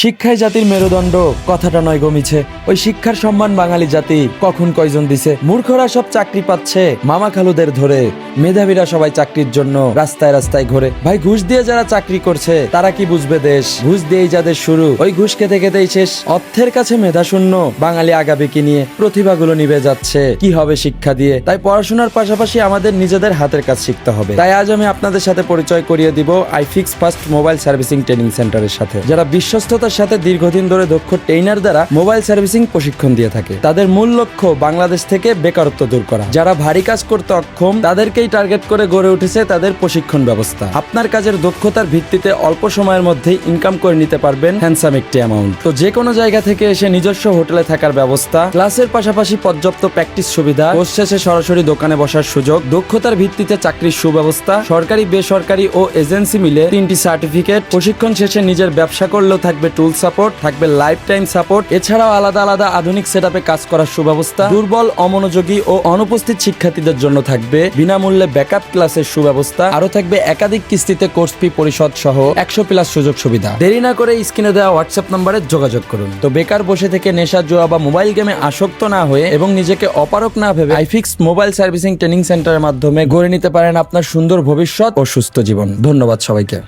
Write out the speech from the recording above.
শিক্ষায় জাতির মেরুদণ্ড কথাটা নয় গমিছে। ওই শিক্ষার সম্মান বাঙালি জাতি কখন কয়জন দিছে। মূর্খরা সব চাকরি পাচ্ছে মামা খালুদের ধরে, মেধাবীরা সবাই চাকরির জন্য রাস্তায় রাস্তায় ঘোরে। ভাই ঘুষ দিয়ে যারা চাকরি করছে তারা কি বুঝবে দেশ? ঘুষ দিয়েই যাদের শুরু, ওই ঘুষ খেতে খেতেই শেষ। অর্থের কাছে মেধা শূন্য বাঙালি আগাবে কি নিয়ে? প্রতিভাগুলো নিভে যাচ্ছে কি হবে শিক্ষা দিয়ে? তাই পড়াশোনার পাশাপাশি আমাদের নিজেদের হাতের কাজ শিখতে হবে। তাই আজ আমি আপনাদের সাথে পরিচয় করিয়ে দিব iFix first mobile servicing training সেন্টারের সাথে, যারা বিশ্বস্ততার সাথে দীর্ঘদিন ধরে দক্ষ ট্রেনার দ্বারা মোবাইল সার্ভিসিং প্রশিক্ষণ দিয়ে থাকে। তাদের মূল লক্ষ্য বাংলাদেশ থেকে বেকারত্ব দূর করা। যারা ভারী কাজ করতে অক্ষম তাদেরকেই টার্গেট করে গড়ে উঠেছে তাদের প্রশিক্ষণ ব্যবস্থা। আপনার কাজের দক্ষতার ভিত্তিতে অল্প সময়ের মধ্যেই ইনকাম করে নিতে পারবেন হ্যান্ডসাম একটি অ্যামাউন্ট। তো যে কোনো জায়গা থেকে এসে নিজস্ব হোটেলে থাকার ব্যবস্থা, ক্লাসের পাশাপাশি পর্যাপ্ত প্র্যাকটিস সুবিধা, কোর্স শেষে সরাসরি দোকানে বসার সুযোগ, দক্ষতার ভিত্তিতে চাকরির সুব্যবস্থা, সরকারি বেসরকারি ও এজেন্সি মিলে 3টি সার্টিফিকেট, প্রশিক্ষণ শেষে নিজের ব্যবসা করলেও থাকবে টুল সাপোর্ট, থাকবে লাইফ টাইম সাপোর্ট। এছাড়াও আলাদা আলাদা আধুনিক সেটআপে কাজ করার সুব্যবস্থা। দুর্বল, অমনোযোগী ও অনুপস্থিত শিক্ষার্থীদের জন্য থাকবে বিনামূল্যে ব্যাকআপ ক্লাসের সুব্যবস্থা। আরো থাকবে একাধিক কিস্তিতে কোর্স ফি পরিশোধ সহ 100+ সুযোগ সুবিধা। দেরি না করে স্ক্রিনে দেওয়া হোয়াটসঅ্যাপ নম্বরে যোগাযোগ করুন। তো বেকার বসে থেকে নেশা, জুয়া বা মোবাইল গেমে আসক্ত না হয়ে এবং নিজেকে অপারক না ভেবে আইফিক্স মোবাইল সার্ভিসিং ট্রেনিং সেন্টারের মাধ্যমে গড়ে নিতে পারেন আপনার সুন্দর ভবিষ্যৎ ও সুস্থ জীবন। ধন্যবাদ সবাইকে।